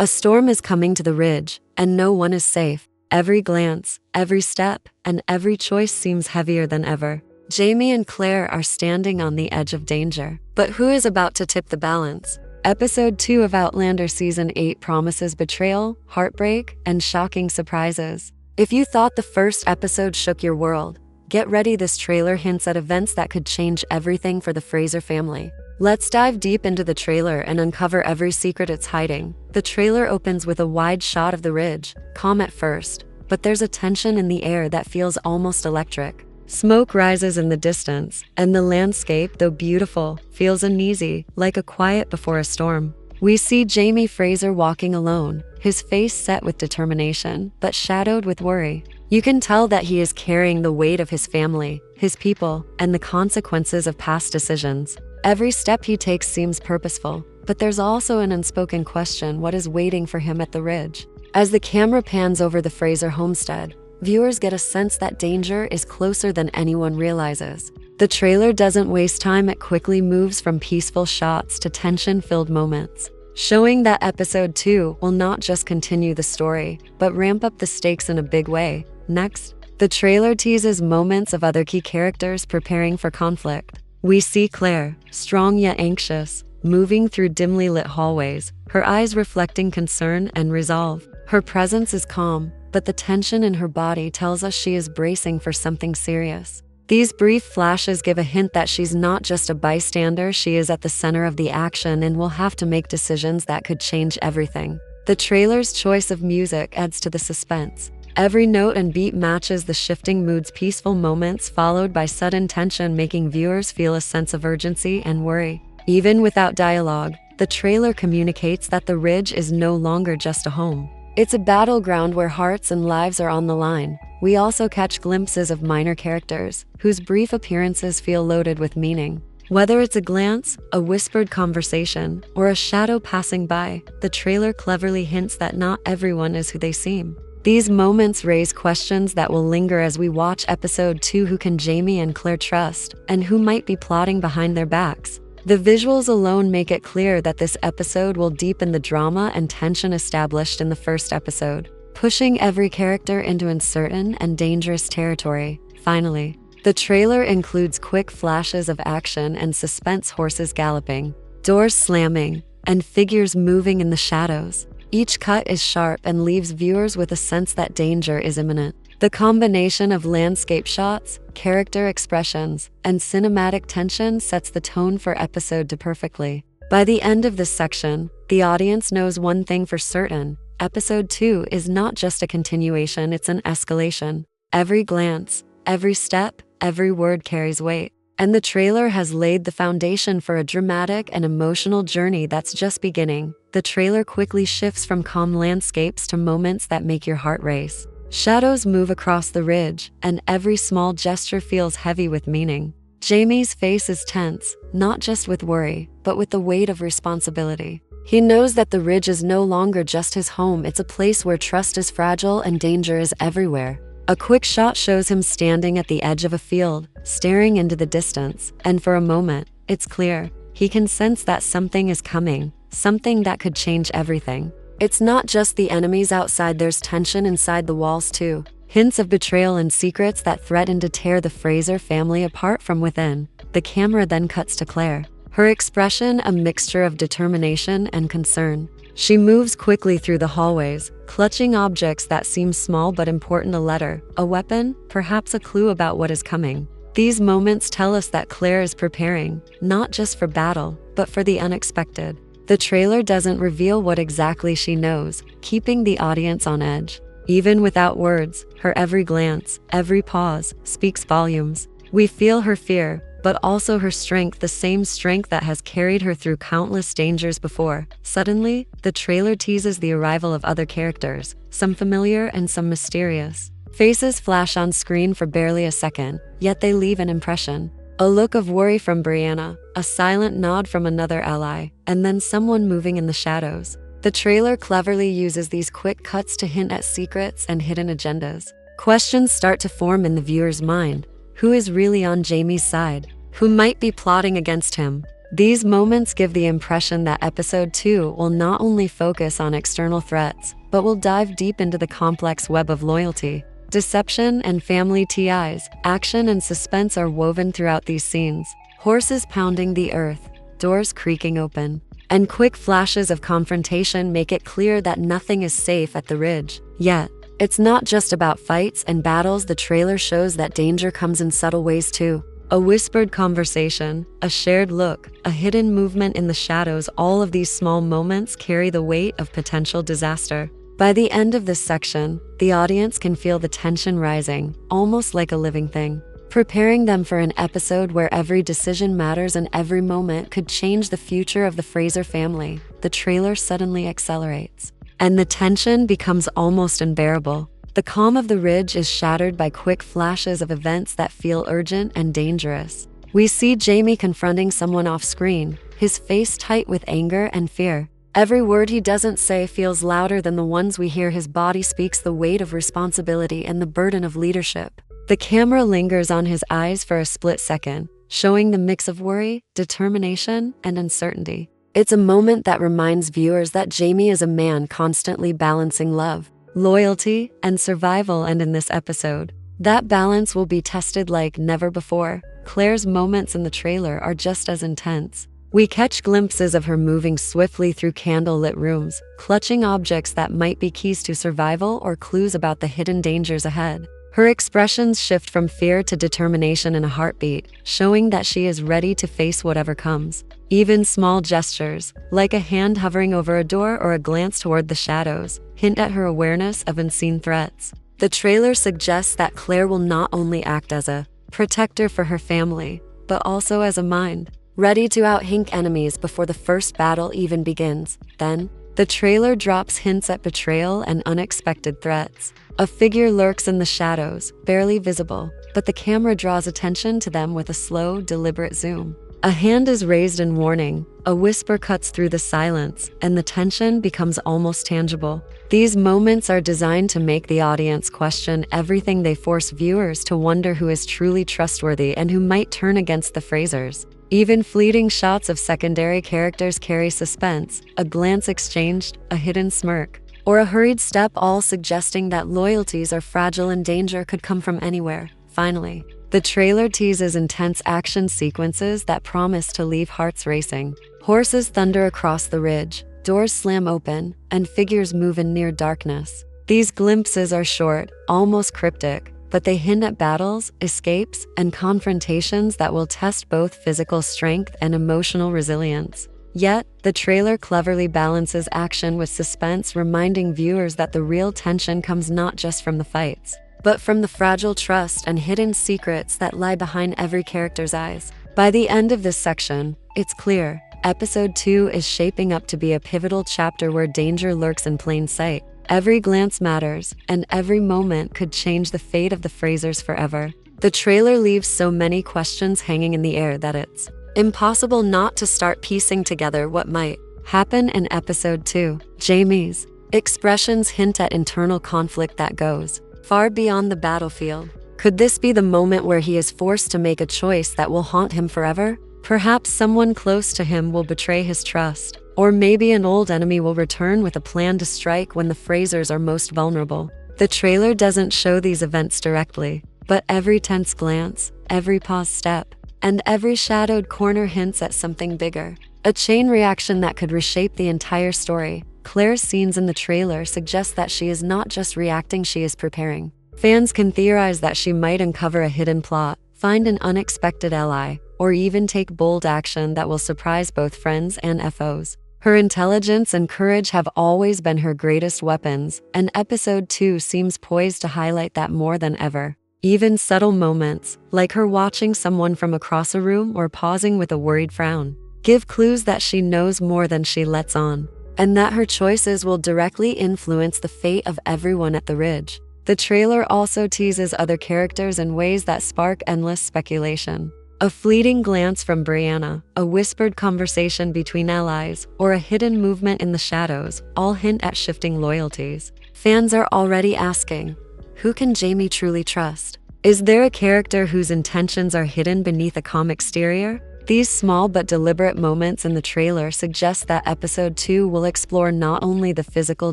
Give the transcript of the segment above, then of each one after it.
A storm is coming to the ridge, and no one is safe. Every glance, every step, and every choice seems heavier than ever. Jamie and Claire are standing on the edge of danger. But who is about to tip the balance? Episode 2 of Outlander Season 8 promises betrayal, heartbreak, and shocking surprises. If you thought the first episode shook your world, get ready. This trailer hints at events that could change everything for the Fraser family. Let's dive deep into the trailer and uncover every secret it's hiding. The trailer opens with a wide shot of the ridge, calm at first, but there's a tension in the air that feels almost electric. Smoke rises in the distance, and the landscape, though beautiful, feels uneasy, like a quiet before a storm. We see Jamie Fraser walking alone, his face set with determination, but shadowed with worry. You can tell that he is carrying the weight of his family, his people, and the consequences of past decisions. Every step he takes seems purposeful, but there's also an unspoken question: what is waiting for him at the ridge? As the camera pans over the Fraser homestead, viewers get a sense that danger is closer than anyone realizes. The trailer doesn't waste time, it quickly moves from peaceful shots to tension-filled moments, showing that episode 2 will not just continue the story, but ramp up the stakes in a big way. Next, the trailer teases moments of other key characters preparing for conflict. We see Claire, strong yet anxious, moving through dimly lit hallways, her eyes reflecting concern and resolve. Her presence is calm, but the tension in her body tells us she is bracing for something serious. These brief flashes give a hint that she's not just a bystander, she is at the center of the action and will have to make decisions that could change everything. The trailer's choice of music adds to the suspense. Every note and beat matches the shifting moods, peaceful moments followed by sudden tension, making viewers feel a sense of urgency and worry. Even without dialogue, the trailer communicates that the ridge is no longer just a home. It's a battleground where hearts and lives are on the line. We also catch glimpses of minor characters, whose brief appearances feel loaded with meaning. Whether it's a glance, a whispered conversation, or a shadow passing by, the trailer cleverly hints that not everyone is who they seem. These moments raise questions that will linger as we watch episode 2. Who can Jamie and Claire trust, and who might be plotting behind their backs? The visuals alone make it clear that this episode will deepen the drama and tension established in the first episode, pushing every character into uncertain and dangerous territory. Finally, the trailer includes quick flashes of action and suspense: horses galloping, doors slamming, and figures moving in the shadows. Each cut is sharp and leaves viewers with a sense that danger is imminent. The combination of landscape shots, character expressions, and cinematic tension sets the tone for episode 2 perfectly. By the end of this section, the audience knows one thing for certain: episode 2 is not just a continuation, it's an escalation. Every glance, every step, every word carries weight. And the trailer has laid the foundation for a dramatic and emotional journey that's just beginning. The trailer quickly shifts from calm landscapes to moments that make your heart race. Shadows move across the ridge, and every small gesture feels heavy with meaning. Jamie's face is tense, not just with worry, but with the weight of responsibility. He knows that the ridge is no longer just his home, it's a place where trust is fragile and danger is everywhere. A quick shot shows him standing at the edge of a field, staring into the distance, and for a moment, it's clear, he can sense that something is coming, something that could change everything. It's not just the enemies outside, there's tension inside the walls too. Hints of betrayal and secrets that threaten to tear the Fraser family apart from within. The camera then cuts to Claire, her expression a mixture of determination and concern. She moves quickly through the hallways, clutching objects that seem small but important: a letter, a weapon, perhaps a clue about what is coming. These moments tell us that Claire is preparing, not just for battle, but for the unexpected. The trailer doesn't reveal what exactly she knows, keeping the audience on edge. Even without words, her every glance, every pause, speaks volumes. We feel her fear, but also her strength, the same strength that has carried her through countless dangers before. Suddenly, the trailer teases the arrival of other characters, some familiar and some mysterious. Faces flash on screen for barely a second, yet they leave an impression. A look of worry from Brianna, a silent nod from another ally, and then someone moving in the shadows. The trailer cleverly uses these quick cuts to hint at secrets and hidden agendas. Questions start to form in the viewer's mind. Who is really on Jamie's side? Who might be plotting against him? These moments give the impression that episode 2 will not only focus on external threats, but will dive deep into the complex web of loyalty, deception, and family ties. Action and suspense are woven throughout these scenes. Horses pounding the earth, doors creaking open, and quick flashes of confrontation make it clear that nothing is safe at the ridge. Yet, it's not just about fights and battles. The trailer shows that danger comes in subtle ways too. A whispered conversation, a shared look, a hidden movement in the shadows, all of these small moments carry the weight of potential disaster. By the end of this section, the audience can feel the tension rising, almost like a living thing, preparing them for an episode where every decision matters and every moment could change the future of the Fraser family. The trailer suddenly accelerates, and the tension becomes almost unbearable. The calm of the ridge is shattered by quick flashes of events that feel urgent and dangerous. We see Jamie confronting someone off-screen, his face tight with anger and fear. Every word he doesn't say feels louder than the ones we hear. His body speaks the weight of responsibility and the burden of leadership. The camera lingers on his eyes for a split second, showing the mix of worry, determination, and uncertainty. It's a moment that reminds viewers that Jamie is a man constantly balancing love, loyalty, and survival, and in this episode, that balance will be tested like never before. Claire's moments in the trailer are just as intense. We catch glimpses of her moving swiftly through candle-lit rooms, clutching objects that might be keys to survival or clues about the hidden dangers ahead. Her expressions shift from fear to determination in a heartbeat, showing that she is ready to face whatever comes. Even small gestures, like a hand hovering over a door or a glance toward the shadows, hint at her awareness of unseen threats. The trailer suggests that Claire will not only act as a protector for her family, but also as a mind, ready to out-hink enemies before the first battle even begins. Then, the trailer drops hints at betrayal and unexpected threats. A figure lurks in the shadows, barely visible, but the camera draws attention to them with a slow, deliberate zoom. A hand is raised in warning, a whisper cuts through the silence, and the tension becomes almost tangible. These moments are designed to make the audience question everything. They force viewers to wonder who is truly trustworthy and who might turn against the Frasers. Even fleeting shots of secondary characters carry suspense, a glance exchanged, a hidden smirk, or a hurried step, all suggesting that loyalties are fragile and danger could come from anywhere. Finally, the trailer teases intense action sequences that promise to leave hearts racing. Horses thunder across the ridge, doors slam open, and figures move in near darkness. These glimpses are short, almost cryptic, but they hint at battles, escapes, and confrontations that will test both physical strength and emotional resilience. Yet, the trailer cleverly balances action with suspense, reminding viewers that the real tension comes not just from the fights, but from the fragile trust and hidden secrets that lie behind every character's eyes. By the end of this section, it's clear, episode 2 is shaping up to be a pivotal chapter where danger lurks in plain sight. Every glance matters, and every moment could change the fate of the Frasers forever. The trailer leaves so many questions hanging in the air that it's impossible not to start piecing together what might happen in episode 2. Jamie's expressions hint at internal conflict that goes far beyond the battlefield. Could this be the moment where he is forced to make a choice that will haunt him forever? Perhaps someone close to him will betray his trust, or maybe an old enemy will return with a plan to strike when the Frasers are most vulnerable. The trailer doesn't show these events directly, but every tense glance, every paused step, and every shadowed corner hints at something bigger, a chain reaction that could reshape the entire story. Claire's scenes in the trailer suggest that she is not just reacting, she is preparing. Fans can theorize that she might uncover a hidden plot, find an unexpected ally, or even take bold action that will surprise both friends and foes. Her intelligence and courage have always been her greatest weapons, and episode 2 seems poised to highlight that more than ever. Even subtle moments, like her watching someone from across a room or pausing with a worried frown, give clues that she knows more than she lets on, and that her choices will directly influence the fate of everyone at the ridge. The trailer also teases other characters in ways that spark endless speculation. A fleeting glance from Brianna, a whispered conversation between allies, or a hidden movement in the shadows all hint at shifting loyalties. Fans are already asking, who can Jamie truly trust? Is there a character whose intentions are hidden beneath a calm exterior? These small but deliberate moments in the trailer suggest that episode 2 will explore not only the physical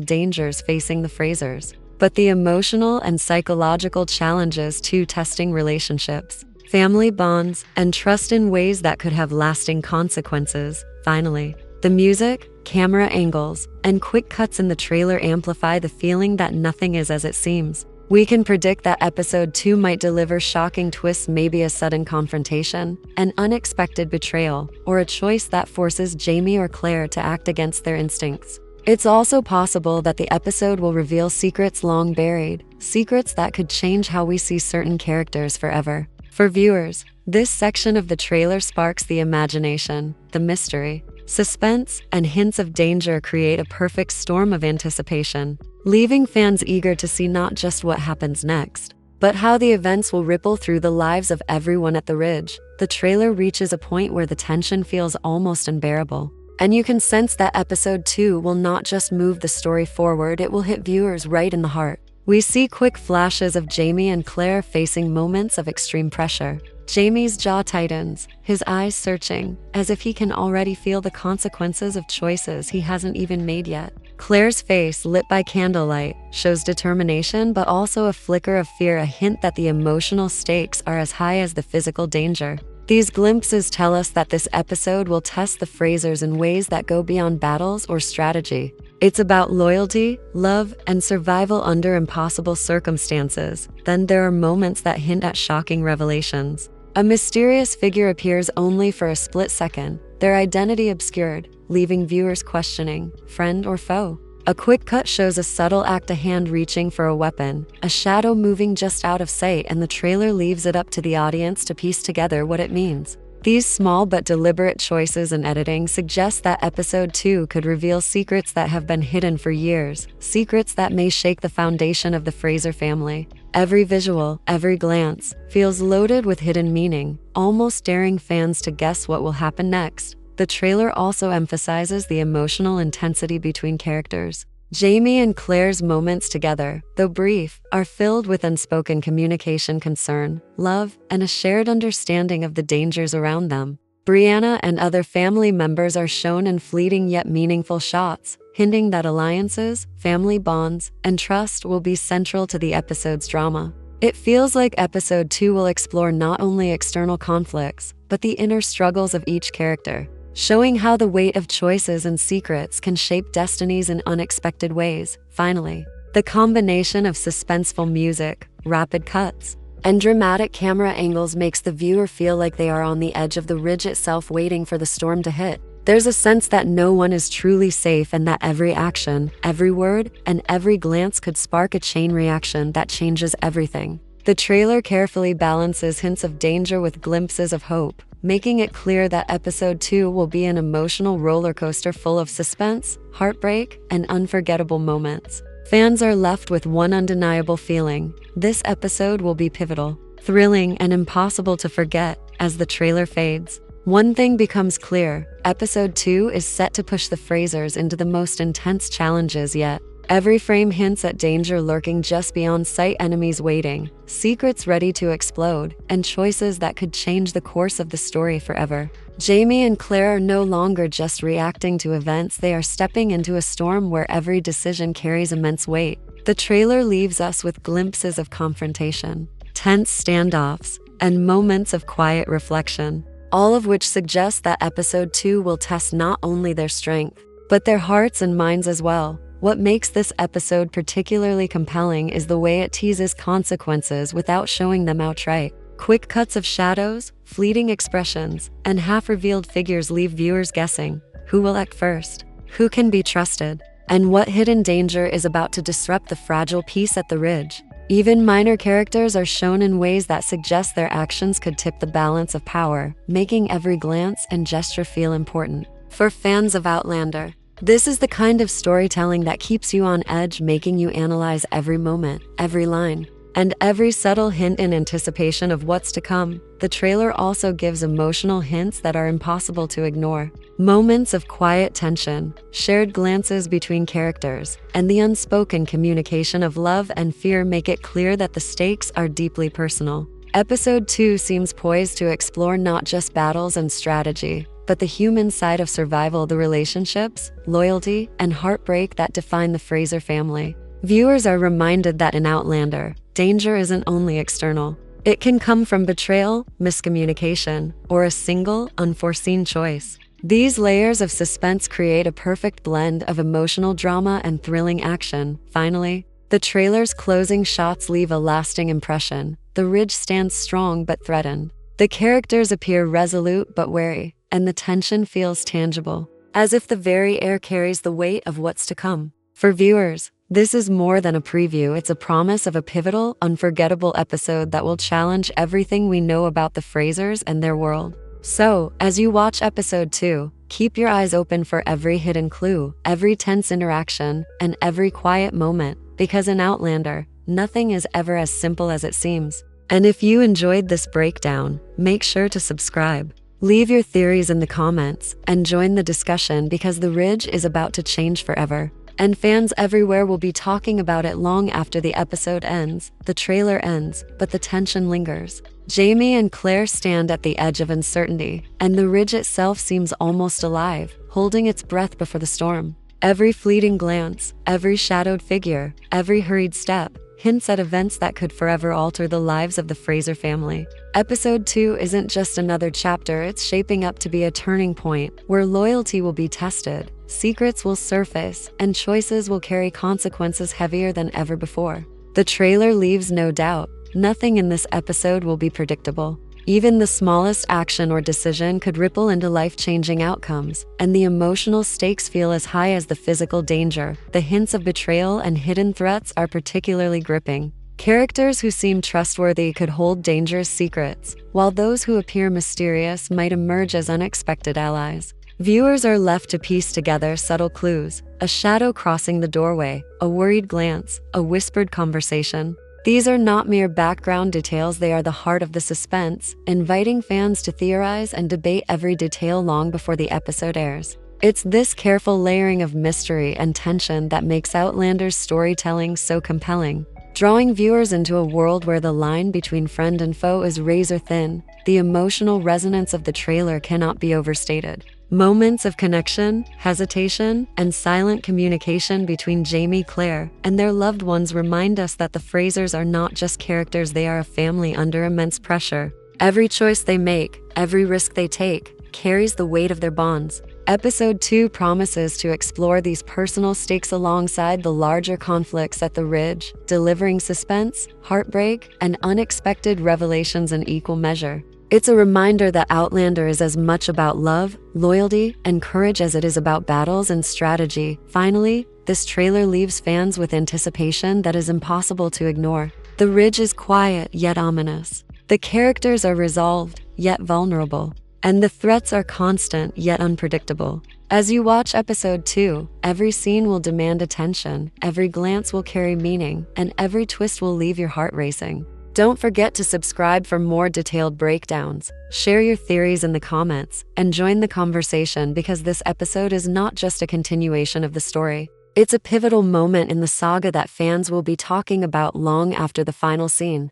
dangers facing the Frasers, but the emotional and psychological challenges to testing relationships, family bonds, and trust in ways that could have lasting consequences. Finally, the music, camera angles, and quick cuts in the trailer amplify the feeling that nothing is as it seems. We can predict that episode 2 might deliver shocking twists, maybe a sudden confrontation, an unexpected betrayal, or a choice that forces Jamie or Claire to act against their instincts. It's also possible that the episode will reveal secrets long buried, secrets that could change how we see certain characters forever. For viewers, this section of the trailer sparks the imagination, the mystery, suspense, and hints of danger create a perfect storm of anticipation, leaving fans eager to see not just what happens next, but how the events will ripple through the lives of everyone at the Ridge. The trailer reaches a point where the tension feels almost unbearable, and you can sense that episode 2 will not just move the story forward, it will hit viewers right in the heart. We see quick flashes of Jamie and Claire facing moments of extreme pressure. Jamie's jaw tightens, his eyes searching, as if he can already feel the consequences of choices he hasn't even made yet. Claire's face, lit by candlelight, shows determination but also a flicker of fear, a hint that the emotional stakes are as high as the physical danger. These glimpses tell us that this episode will test the Frasers in ways that go beyond battles or strategy. It's about loyalty, love, and survival under impossible circumstances. Then there are moments that hint at shocking revelations. A mysterious figure appears only for a split second, their identity obscured, leaving viewers questioning, friend or foe. A quick cut shows a subtle act, a hand reaching for a weapon, a shadow moving just out of sight, and the trailer leaves it up to the audience to piece together what it means. These small but deliberate choices in editing suggest that episode 2 could reveal secrets that have been hidden for years, secrets that may shake the foundation of the Fraser family. Every visual, every glance, feels loaded with hidden meaning, almost daring fans to guess what will happen next. The trailer also emphasizes the emotional intensity between characters. Jamie and Claire's moments together, though brief, are filled with unspoken communication, concern, love, and a shared understanding of the dangers around them. Brianna and other family members are shown in fleeting yet meaningful shots, hinting that alliances, family bonds, and trust will be central to the episode's drama. It feels like episode 2 will explore not only external conflicts, but the inner struggles of each character, showing how the weight of choices and secrets can shape destinies in unexpected ways. Finally, the combination of suspenseful music, rapid cuts, and dramatic camera angles makes the viewer feel like they are on the edge of the ridge itself, waiting for the storm to hit. There's a sense that no one is truly safe and that every action, every word, and every glance could spark a chain reaction that changes everything. The trailer carefully balances hints of danger with glimpses of hope, making it clear that episode 2 will be an emotional roller coaster full of suspense, heartbreak, and unforgettable moments. Fans are left with one undeniable feeling: this episode will be pivotal, thrilling, and impossible to forget. As the trailer fades, one thing becomes clear: episode 2 is set to push the Frasers into the most intense challenges yet. Every frame hints at danger lurking just beyond sight, enemies waiting, secrets ready to explode, and choices that could change the course of the story forever. Jamie and Claire are no longer just reacting to events, they are stepping into a storm where every decision carries immense weight. The trailer leaves us with glimpses of confrontation, tense standoffs, and moments of quiet reflection, all of which suggest that episode 2 will test not only their strength, but their hearts and minds as well. What makes this episode particularly compelling is the way it teases consequences without showing them outright. Quick cuts of shadows, fleeting expressions, and half-revealed figures leave viewers guessing. Who will act first? Who can be trusted? And what hidden danger is about to disrupt the fragile peace at the Ridge? Even minor characters are shown in ways that suggest their actions could tip the balance of power, making every glance and gesture feel important. For fans of Outlander, this is the kind of storytelling that keeps you on edge, making you analyze every moment, every line, and every subtle hint in anticipation of what's to come. The trailer also gives emotional hints that are impossible to ignore. Moments of quiet tension, shared glances between characters, and the unspoken communication of love and fear make it clear that the stakes are deeply personal. Episode 2 seems poised to explore not just battles and strategy, but the human side of survival, the relationships, loyalty, and heartbreak that define the Fraser family. Viewers are reminded that in Outlander, danger isn't only external. It can come from betrayal, miscommunication, or a single, unforeseen choice. These layers of suspense create a perfect blend of emotional drama and thrilling action. Finally, the trailer's closing shots leave a lasting impression. The ridge stands strong but threatened. The characters appear resolute but wary, and the tension feels tangible, as if the very air carries the weight of what's to come. For viewers, this is more than a preview. It's a promise of a pivotal, unforgettable episode that will challenge everything we know about the Frasers and their world. So, as you watch episode 2, keep your eyes open for every hidden clue, every tense interaction, and every quiet moment, because in Outlander, nothing is ever as simple as it seems. And if you enjoyed this breakdown, make sure to subscribe. Leave your theories in the comments and join the discussion, because the Ridge is about to change forever. And fans everywhere will be talking about it long after the episode ends. The trailer ends, but the tension lingers. Jamie and Claire stand at the edge of uncertainty, and the Ridge itself seems almost alive, holding its breath before the storm. Every fleeting glance, every shadowed figure, every hurried step hints at events that could forever alter the lives of the Fraser family. Episode 2 isn't just another chapter, it's shaping up to be a turning point where loyalty will be tested, secrets will surface, and choices will carry consequences heavier than ever before. The trailer leaves no doubt. Nothing in this episode will be predictable. Even the smallest action or decision could ripple into life-changing outcomes, and the emotional stakes feel as high as the physical danger. The hints of betrayal and hidden threats are particularly gripping. Characters who seem trustworthy could hold dangerous secrets, while those who appear mysterious might emerge as unexpected allies. Viewers are left to piece together subtle clues: a shadow crossing the doorway, a worried glance, a whispered conversation. These are not mere background details, they are the heart of the suspense, inviting fans to theorize and debate every detail long before the episode airs. It's this careful layering of mystery and tension that makes Outlander's storytelling so compelling, drawing viewers into a world where the line between friend and foe is razor thin. The emotional resonance of the trailer cannot be overstated. Moments of connection, hesitation, and silent communication between Jamie, Claire, and their loved ones remind us that the Frasers are not just characters, they are a family under immense pressure. Every choice they make, every risk they take, carries the weight of their bonds. Episode 2 promises to explore these personal stakes alongside the larger conflicts at the Ridge, delivering suspense, heartbreak, and unexpected revelations in equal measure. It's a reminder that Outlander is as much about love, loyalty, and courage as it is about battles and strategy. Finally, this trailer leaves fans with anticipation that is impossible to ignore. The Ridge is quiet yet ominous. The characters are resolved yet vulnerable. And the threats are constant yet unpredictable. As you watch episode 2, every scene will demand attention, every glance will carry meaning, and every twist will leave your heart racing. Don't forget to subscribe for more detailed breakdowns. Share your theories in the comments and join the conversation, because this episode is not just a continuation of the story. It's a pivotal moment in the saga that fans will be talking about long after the final scene.